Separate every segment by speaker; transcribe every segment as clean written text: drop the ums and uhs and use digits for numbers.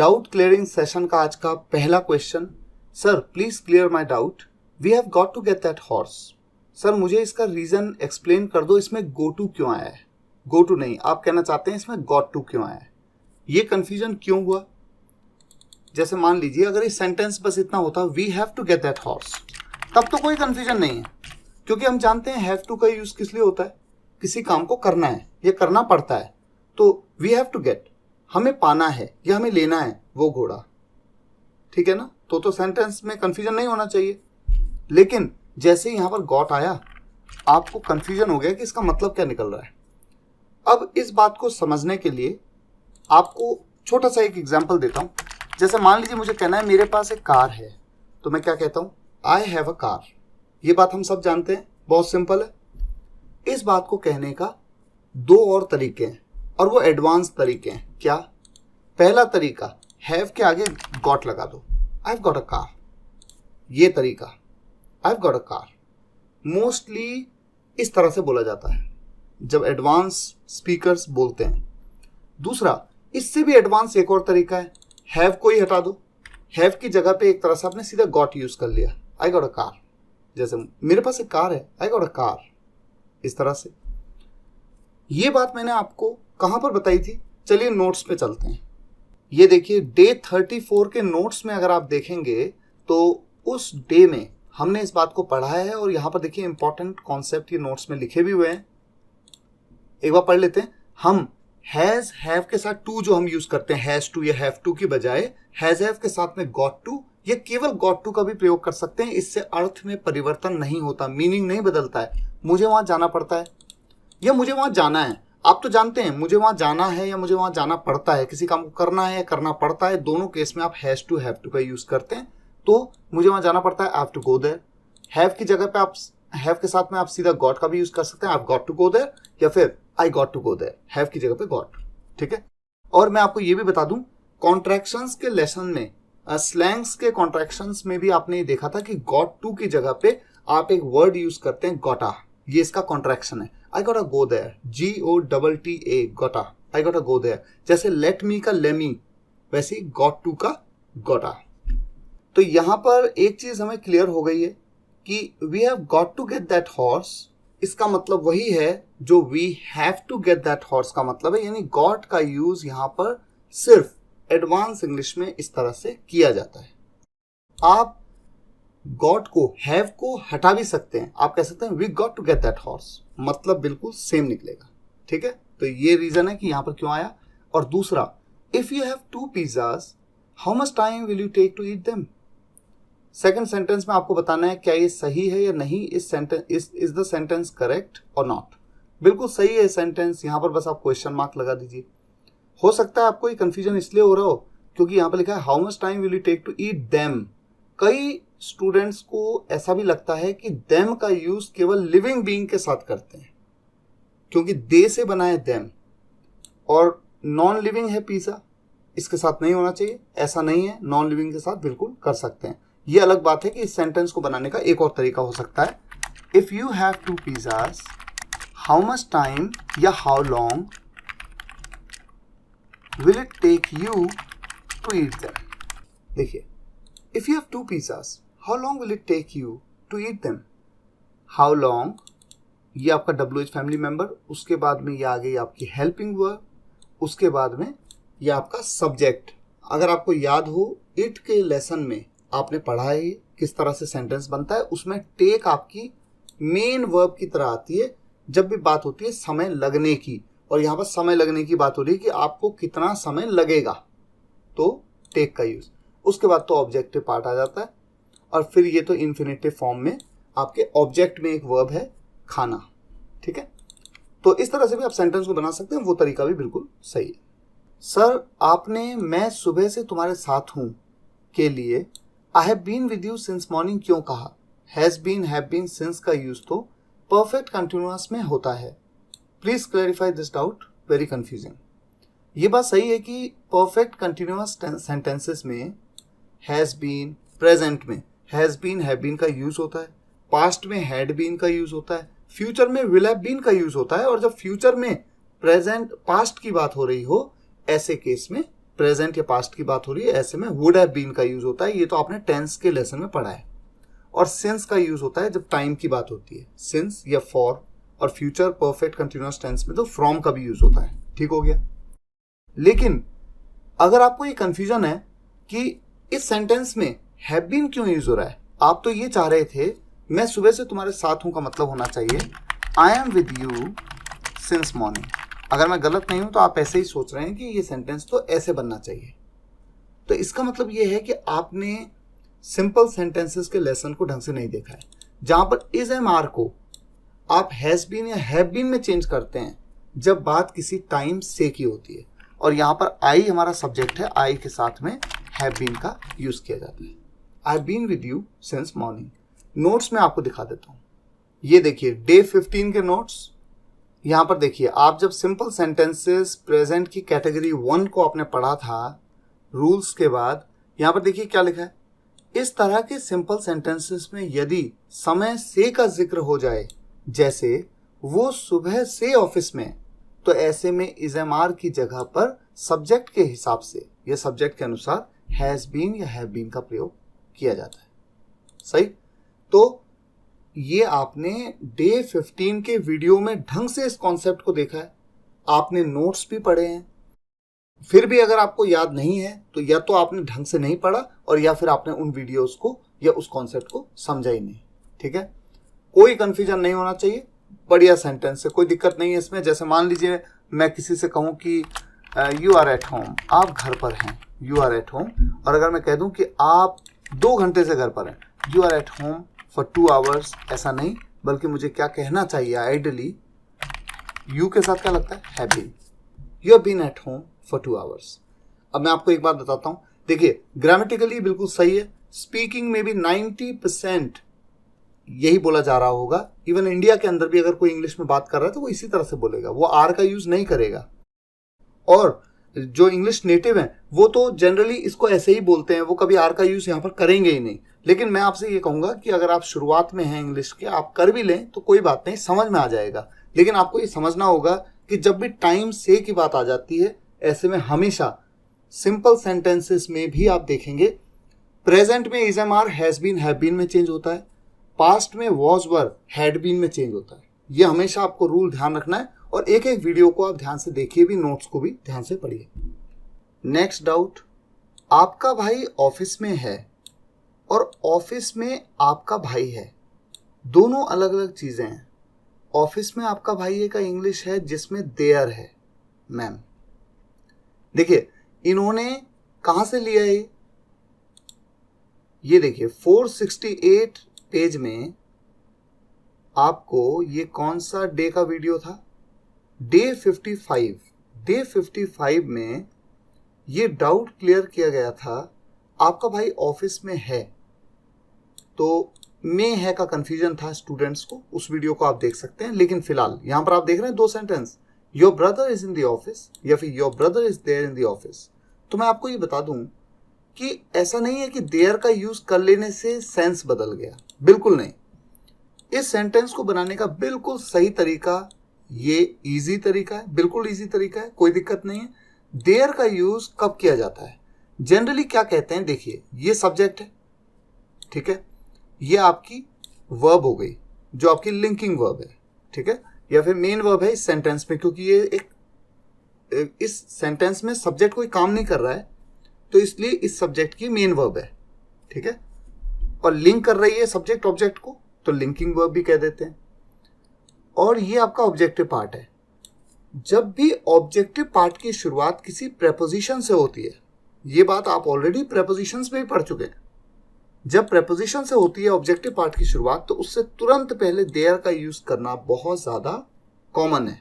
Speaker 1: Doubt clearing session का आज का पहला question. Sir please clear my doubt, we have got to get that horse. Sir मुझे इसका रीजन एक्सप्लेन कर दो, इसमें गो टू क्यों आया है। गो टू नहीं, आप कहना चाहते हैं इसमें गॉट टू क्यों आया है, ये कंफ्यूजन क्यों हुआ। जैसे मान लीजिए अगर इस सेंटेंस बस इतना होता we have to get that horse, तब तो कोई कंफ्यूजन नहीं है, क्योंकि हम जानते हैं हैव टू का यूज किस लिए होता है, किसी काम को करना है, ये करना पड़ता है। तो वी हैव टू गेट, हमें पाना है या हमें लेना है वो घोड़ा, ठीक है ना। तो सेंटेंस में कंफ्यूजन नहीं होना चाहिए। लेकिन जैसे ही यहां पर गॉट आया, आपको कंफ्यूजन हो गया कि इसका मतलब क्या निकल रहा है। अब इस बात को समझने के लिए आपको छोटा सा एक एग्जांपल देता हूं। जैसे मान लीजिए मुझे कहना है मेरे पास एक कार है, तो मैं क्या कहता हूं, आई हैव अ कार। ये बात हम सब जानते हैं, बहुत सिंपल है। इस बात को कहने का दो और तरीके हैं, और वो एडवांस तरीके हैं। क्या? पहला तरीका, हैव के आगे गॉट लगा दो, आई हैव गॉट अ कार। ये तरीका, आई have got a car, mostly इस तरह से बोला जाता है जब एडवांस स्पीकर्स बोलते हैं। दूसरा, इससे भी एडवांस एक और तरीका है, हैव को ही हटा दो, हैव की जगह पे एक तरह से आपने सीधा गॉट यूज कर लिया, आई गॉट अ कार। जैसे मेरे पास एक कार है, आई गॉट अ कार, इस तरह से। ये बात मैंने आपको कहां पर बताई थी, चलिए नोट्स पे चलते हैं। ये देखिए डे 34 के नोट्स में अगर आप देखेंगे तो उस डे में हमने इस बात को पढ़ा है, और यहां पर देखिए इंपॉर्टेंट कॉन्सेप्ट ये नोट्स में लिखे भी हुए हैं। एक बार पढ़ लेते हैं। हम हैज हैव के साथ टू जो हम यूज करते हैं, हैज टू या हैव टू की बजाय हैज हैव के साथ में गॉट टू या केवल गॉट टू का भी प्रयोग कर सकते हैं। इससे अर्थ में परिवर्तन नहीं होता, मीनिंग नहीं बदलता है। मुझे वहां जाना पड़ता है या मुझे वहां जाना है, आप तो जानते हैं मुझे वहां जाना है या मुझे वहां जाना पड़ता है, किसी काम को करना है या करना पड़ता है, दोनों केस में आप हैज टू हैव टू का यूज करते हैं। तो मुझे वहां जाना पड़ता है, I have to go there. Have की जगह पे आप हैव के साथ में आप सीधा गॉट का भी यूज कर सकते हैं, I have got to go there, या फिर I got to go there, have की जगह पे गॉट, ठीक है। और मैं आपको ये भी बता दूं, कॉन्ट्रैक्शंस के लेसन में, स्लैंग्स के कॉन्ट्रैक्शंस में भी आपने ये देखा था कि गॉट टू की जगह पे आप एक वर्ड यूज करते हैं गोटा, ये इसका कॉन्ट्रैक्शन है। I got a go there, GOTTA, gotta, I got a go there. जैसे लेट मी का लेमी, वैसे ही गॉट टू का गोटा। तो यहां पर एक चीज हमें क्लियर हो गई है कि we have got to get that horse, इसका मतलब वही है जो we have to get that horse का मतलब है। यानी गॉट का यूज यहां पर सिर्फ एडवांस इंग्लिश में इस तरह से किया जाता है। आप गॉट को, हैव को हटा भी सकते हैं, आप कह सकते हैं we got to get that horse, मतलब बिल्कुल सेम निकलेगा, ठीक है। तो ये रीजन है कि यहां पर क्यों आया। और दूसरा, if you have 2 pizzas, how much time will you take to eat them. Second sentence में आपको बताना है क्या ये सही है या नहीं, इस sentence is the sentence correct और नॉट। बिल्कुल सही है सेंटेंस, यहां पर बस आप क्वेश्चन मार्क लगा दीजिए। हो सकता है आपको ये कंफ्यूजन इसलिए हो रहा हो क्योंकि यहां पर लिखा है how much time will you take to eat them. कई स्टूडेंट्स को ऐसा भी लगता है कि देम का यूज केवल लिविंग बीइंग के साथ करते हैं, क्योंकि दे से बना है देम, और नॉन लिविंग है पिज्जा, इसके साथ नहीं होना चाहिए। ऐसा नहीं है, नॉन लिविंग के साथ बिल्कुल कर सकते हैं। ये अलग बात है कि इस सेंटेंस को बनाने का एक और तरीका हो सकता है, if you have 2 pizzas, how much time या how long will it take you to eat them. देखिए, if you have 2 pizzas, how long will it take you to eat them. How long, ये आपका WH family member, उसके बाद में ये आ गई आपकी हेल्पिंग वर्ब, उसके बाद में ये आपका सब्जेक्ट। अगर आपको याद हो, इट के लेसन में आपने पढ़ा है किस तरह से सेंटेंस बनता है, उसमें टेक आपकी मेन वर्ब की तरह आती है जब भी बात होती है समय लगने की, और यहाँ पर समय लगने की बात हो रही है कि आपको कितना समय लगेगा, तो टेक का यूज। उसके बाद तो ऑब्जेक्टिव पार्ट आ जाता है, और फिर ये तो इन्फिनेटिव फॉर्म में आपके ऑब्जेक्ट में एक वर्ब है खाना, ठीक है। तो इस तरह से भी आप सेंटेंस को बना सकते हैं, वो तरीका भी बिल्कुल सही है। सर आपने मैं सुबह से तुम्हारे साथ हूं के लिए I have been with you since morning क्यों कहा। Has been, have been, since का यूज तो परफेक्ट कंटिन्यूअस में होता है। Please clarify this doubt, very confusing. ये बात सही है कि परफेक्ट कंटिन्यूअस सेंटेंसेस में हैज बीन, प्रेजेंट में हैज बीन, हैव बीन का यूज होता है, पास्ट में हैड बीन का यूज होता है, फ्यूचर में विल हैव बीन का यूज होता है, और जब फ्यूचर में प्रेजेंट पास्ट की बात हो रही हो, ऐसे केस में प्रेजेंट या पास्ट की बात हो रही है, ऐसे में वुड हैव बीन का यूज होता है। ये तो आपने टेंस के लेसन में पढ़ा है। और सिंस का यूज होता है जब टाइम की बात होती है, सिंस या फॉर। और फ्यूचर परफेक्ट कंटिन्यूअस टेंस में तो फ्रॉम का भी यूज होता है। ठीक हो गया। लेकिन अगर आपको ये कंफ्यूजन है कि इस सेंटेंस में हैव बीन क्यों यूज हो रहा है, आप तो ये चाह रहे थे मैं सुबह से तुम्हारे साथ हूं का मतलब होना चाहिए I am with you since morning. अगर मैं गलत नहीं हूं तो आप ऐसे ही सोच रहे हैं कि ये सेंटेंस तो ऐसे बनना चाहिए। तो इसका मतलब ये है कि आपने सिंपल सेंटेंसेस के लेसन को ढंग से नहीं देखा है। जहां पर इज एम आर को आप हैज बीन या हैव बीन में चेंज करते हैं जब बात किसी टाइम से की होती है। और यहां पर आई हमारा सब्जेक्ट है, आई के साथ में हैव बीन का यूज किया जाता है। I have been with you since morning. Notes में आपको दिखा देता हूं। ये देखिए डे 15 के नोट्स। यहां पर देखिए, आप जब सिंपल सेंटेंसेस प्रेजेंट की कैटेगरी 1 को आपने पढ़ा था रूल्स के बाद, यहां पर देखिए क्या लिखा है। इस तरह के सिंपल सेंटेंसेस में यदि समय से का जिक्र हो जाए, जैसे वो सुबह से ऑफिस में, तो ऐसे में इज एम आर की जगह पर सब्जेक्ट के हिसाब से या सब्जेक्ट के अनुसार हैज बीन या हैव बीन का प्रयोग किया जाता है। सही। तो ये आपने डे 15 के वीडियो में ढंग से इस कॉन्सेप्ट को देखा है, आपने नोट्स भी पढ़े हैं। फिर भी अगर आपको याद नहीं है तो या तो आपने ढंग से नहीं पढ़ा और या फिर आपने उन वीडियोस को या उस कॉन्सेप्ट को समझा ही नहीं। ठीक है। कोई कंफ्यूजन नहीं होना चाहिए। बढ़िया सेंटेंस है, कोई दिक्कत नहीं है इसमें। जैसे मान लीजिए मैं किसी से कहूं कि यू आर एट होम, आप घर पर हैं, यू आर एट होम। और अगर मैं कह दूं कि आप 2 घंटे से घर पर हैं, you are at home for 2 hours, ऐसा नहीं, बल्कि मुझे क्या कहना चाहिए आइडियली, यू के साथ क्या लगता है, have been. You have been at home for 2 hours. अब मैं आपको एक बात बताता हूं। देखिए ग्रामेटिकली बिल्कुल सही है। स्पीकिंग में भी 90% यही बोला जा रहा होगा। इवन इंडिया के अंदर भी अगर कोई इंग्लिश में बात कर रहा है तो वो इसी तरह से बोलेगा, वो आर का यूज नहीं करेगा। और जो इंग्लिश नेटिव हैं वो तो जनरली इसको ऐसे ही बोलते हैं, वो कभी आर का यूज यहाँ पर करेंगे ही नहीं। लेकिन मैं आपसे ये कहूंगा कि अगर आप शुरुआत में हैं इंग्लिश के, आप कर भी लें तो कोई बात नहीं, समझ में आ जाएगा। लेकिन आपको ये समझना होगा कि जब भी टाइम से की बात आ जाती है, ऐसे में हमेशा सिंपल सेंटेंसेस में भी आप देखेंगे प्रेजेंट में is am are has been have been में चेंज होता है, पास्ट में वॉज वर हैड बीन में चेंज होता है। ये हमेशा आपको रूल ध्यान रखना है। और एक एक वीडियो को आप ध्यान से देखिए भी, नोट्स को भी ध्यान से पढ़िए। नेक्स्ट डाउट, आपका भाई ऑफिस में है और ऑफिस में आपका भाई है, दोनों अलग अलग चीजें हैं। ऑफिस में आपका भाई का इंग्लिश है जिसमें देयर है मैम। देखिए इन्होंने कहां से लिया है ये देखिए 468 पेज में आपको ये कौन सा डे का वीडियो था, डे 55। डे 55 में ये डाउट क्लियर किया गया था, आपका भाई ऑफिस में है, तो में है का कंफ्यूजन था स्टूडेंट्स को। उस वीडियो को आप देख सकते हैं। लेकिन फिलहाल यहां पर आप देख रहे हैं 2 sentence, your brother is in the office या फिर your brother is there in the office. तो मैं आपको ये बता दूं कि ऐसा नहीं है कि देयर का यूज कर लेने से सेंस बदल गया, बिल्कुल नहीं। इस सेंटेंस को बनाने का बिल्कुल सही तरीका, ये इजी तरीका है, बिल्कुल इजी तरीका है, कोई दिक्कत नहीं है। देयर का यूज कब किया जाता है, जनरली क्या कहते हैं, देखिए ये सब्जेक्ट है, ठीक है, ये आपकी वर्ब हो गई जो आपकी लिंकिंग वर्ब है, ठीक है, या फिर मेन वर्ब है इस सेंटेंस में, क्योंकि ये एक इस सेंटेंस में सब्जेक्ट कोई काम नहीं कर रहा है, तो इसलिए इस सब्जेक्ट की मेन वर्ब है, ठीक है, और लिंक कर रही है सब्जेक्ट ऑब्जेक्ट को, तो लिंकिंग वर्ब भी कह देते हैं। और ये आपका ऑब्जेक्टिव पार्ट है। जब भी ऑब्जेक्टिव पार्ट की शुरुआत किसी प्रेपोजिशन से होती है, ये बात आप ऑलरेडी प्रेपोजिशंस में भी पढ़ चुके हैं, जब प्रेपोजिशन से होती है ऑब्जेक्टिव पार्ट की शुरुआत, तो उससे तुरंत पहले देयर का यूज करना बहुत ज्यादा कॉमन है।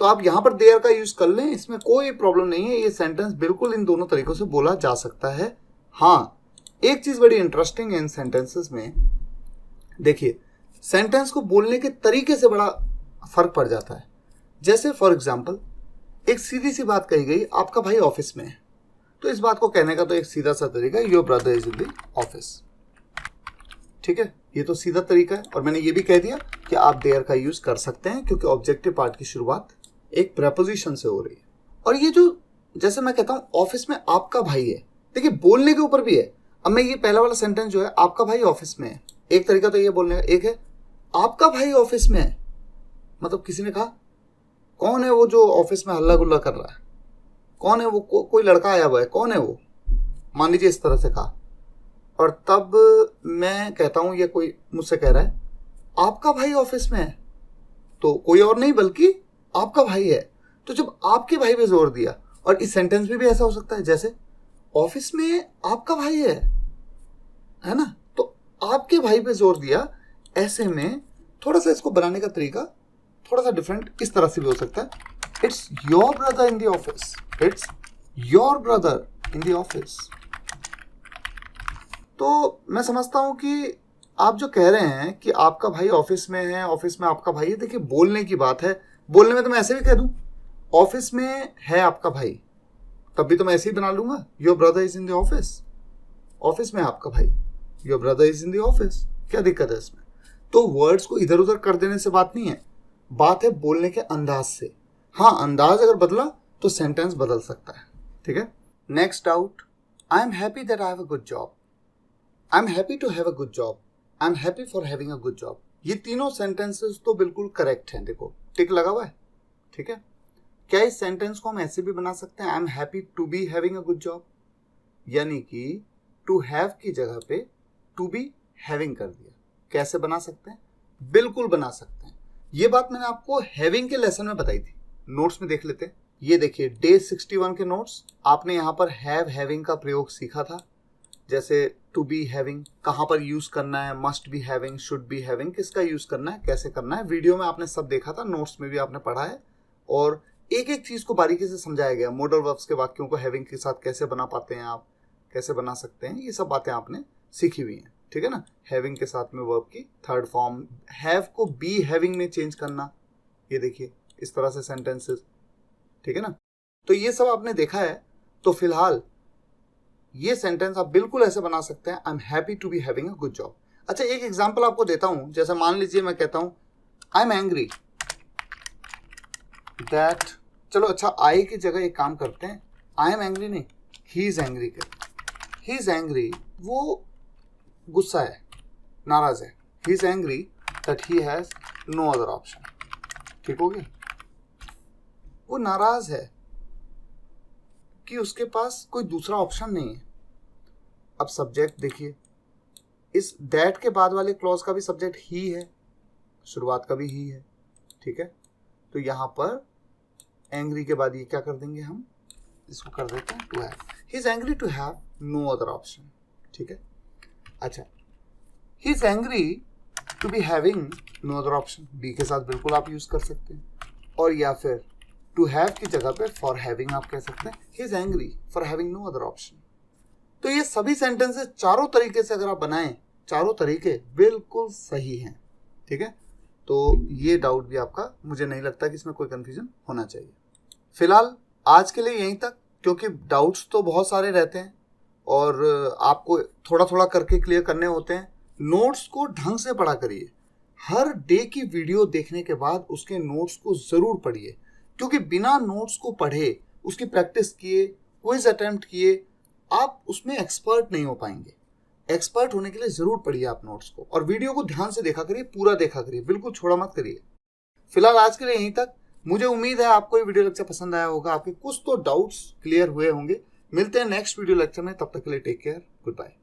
Speaker 1: तो आप यहां पर देयर का यूज कर लें, इसमें कोई प्रॉब्लम नहीं है। ये सेंटेंस बिल्कुल इन दोनों तरीकों से बोला जा सकता है। हाँ, एक चीज बड़ी इंटरेस्टिंग है इन सेंटेंसेस में, देखिए सेंटेंस को बोलने के तरीके से बड़ा फर्क पड़ जाता है। जैसे फॉर एग्जाम्पल एक सीधी सी बात कही गई, आपका भाई ऑफिस में है, तो इस बात को कहने का तो एक सीधा सा तरीका है, your brother is in the office, ठीक है, ये तो सीधा तरीका है। और मैंने ये भी कह दिया कि आप देयर का यूज कर सकते हैं क्योंकि ऑब्जेक्टिव पार्ट की शुरुआत एक प्रेपोजिशन से हो रही है। और ये जो जैसे मैं कहता हूं ऑफिस में आपका भाई है, देखिए बोलने के ऊपर भी है। अब मैं ये पहला वाला सेंटेंस जो है आपका भाई ऑफिस में है, एक तरीका तो ये बोलने का। एक है आपका भाई ऑफिस में है, मतलब किसी ने कहा कौन है वो जो ऑफिस में हल्ला गुल्ला कर रहा है, कौन है वो, कोई लड़का आया हुआ है, कौन है वो, मान लीजिए इस तरह से कहा। और तब मैं कहता हूं या कोई मुझसे कह रहा है आपका भाई ऑफिस में है, तो कोई और नहीं बल्कि आपका भाई है। तो जब आपके भाई पे जोर दिया, और इस सेंटेंस में भी ऐसा हो सकता है जैसे ऑफिस में आपका भाई है ना, तो आपके भाई पे जोर दिया। ऐसे में थोड़ा सा इसको बनाने का तरीका थोड़ा सा डिफरेंट इस तरह से भी हो सकता है, it's your brother in the office, it's your brother in the office. तो मैं समझता हूं कि आप जो कह रहे हैं कि आपका भाई ऑफिस में है, ऑफिस में आपका भाई है, देखिए बोलने की बात है। बोलने में तो मैं ऐसे भी कह दूं ऑफिस में है आपका भाई, तब भी तो मैं ऐसे ही बना लूंगा your brother is in the office. Office में आपका भाई, your brother is in the office, क्या दिक्कत है इसमें? तो वर्ड्स को इधर उधर कर देने से बात नहीं है, बात है बोलने के अंदाज से। हाँ, अंदाज अगर बदला तो सेंटेंस बदल सकता है, ठीक है। Next doubt, I am happy that I have a good job, I am happy to have a good job, I am happy for having a good job. ये तीनों सेंटेंसेस तो बिल्कुल करेक्ट हैं, देखो टिक लगा हुआ है, ठीक है। क्या इस सेंटेंस को हम ऐसे भी बना सकते हैं, I am happy to be having a good job, यानी कि टू हैव की जगह पे टू बी हैविंग कर दिया। कैसे बना सकते हैं? बिल्कुल बना सकते हैं। ये बात मैंने आपको हैविंग के लेसन में बताई थी, नोट्स में देख लेते हैं। ये देखिए डे 61 के नोट्स, आपने यहाँ पर हैव हैविंग का प्रयोग सीखा था। जैसे टू बी हैविंग कहाँ पर यूज करना है, must be having, should be having, किसका यूज करना है, कैसे करना है, वीडियो में आपने सब देखा था, नोट्स में भी आपने पढ़ा है। और एक एक चीज को बारीकी से समझाया गया। मॉडल वर्ब्स के वाक्यों को हैविंग के साथ कैसे बना पाते हैं आप, कैसे बना सकते हैं, ये सब बातें आपने सीखी हुई हैं, ठीक है ना। हैविंग के साथ में वर्ब की थर्ड फॉर्म हैव को बी हैविंग में चेंज करना, ये देखिए इस तरह से सेंटेंसेस, ठीक है ना। तो ये सब आपने देखा है। तो फिलहाल ये सेंटेंस आप बिल्कुल ऐसे बना सकते हैं, I am happy to be having a good job. अच्छा, एक एग्जांपल आपको देता हूं। जैसे मान लीजिए मैं कहता हूं आई एम एंग्री दैट, चलो अच्छा आई की जगह एक काम करते हैं, आई एम एंग्री नहीं, ही इज एंग्री कर। ही इज एंग्री, वो गुस्सा है, नाराज है। He is angry that he has no other option, ठीक हो गया। वो नाराज है कि उसके पास कोई दूसरा ऑप्शन नहीं है। अब सब्जेक्ट देखिए, इस दैट के बाद वाले क्लॉज का भी सब्जेक्ट ही है, शुरुआत का भी ही है, ठीक है। तो यहां पर एंग्री के बाद ये क्या कर देंगे, हम इसको कर देते हैं to have. He is angry to have no other option, ठीक है। अच्छा, he is angry to be having no other option, be के साथ बिल्कुल आप यूज कर सकते हैं। और या फिर टू हैव की जगह पे फॉर हैविंग आप कह सकते हैं, he is angry for having no other option. तो ये सभी सेंटेंसेस चारों तरीके से अगर आप बनाएं, चारों तरीके बिल्कुल सही हैं, ठीक है। तो ये डाउट भी आपका, मुझे नहीं लगता कि इसमें कोई कंफ्यूजन होना चाहिए। फिलहाल आज के लिए यहीं तक, क्योंकि डाउट्स तो बहुत सारे रहते हैं और आपको थोड़ा थोड़ा करके क्लियर करने होते हैं। नोट्स को ढंग से पढ़ा करिए। हर डे की वीडियो देखने के बाद उसके नोट्स को जरूर पढ़िए, क्योंकि बिना नोट्स को पढ़े, उसकी प्रैक्टिस किए, क्विज अटेम्प्ट किए, आप उसमें एक्सपर्ट नहीं हो पाएंगे। एक्सपर्ट होने के लिए जरूर पढ़िए आप नोट्स को, और वीडियो को ध्यान से देखा करिए, पूरा देखा करिए, बिल्कुल छोड़ा मत करिए। फिलहाल आज के लिए यहीं तक। मुझे उम्मीद है आपको ये वीडियो लेक्चर पसंद आया होगा, आपके कुछ तो डाउट्स क्लियर हुए होंगे। मिलते हैं नेक्स्ट वीडियो लेक्चर में, तब तक के लिए टेक केयर, गुड बाय।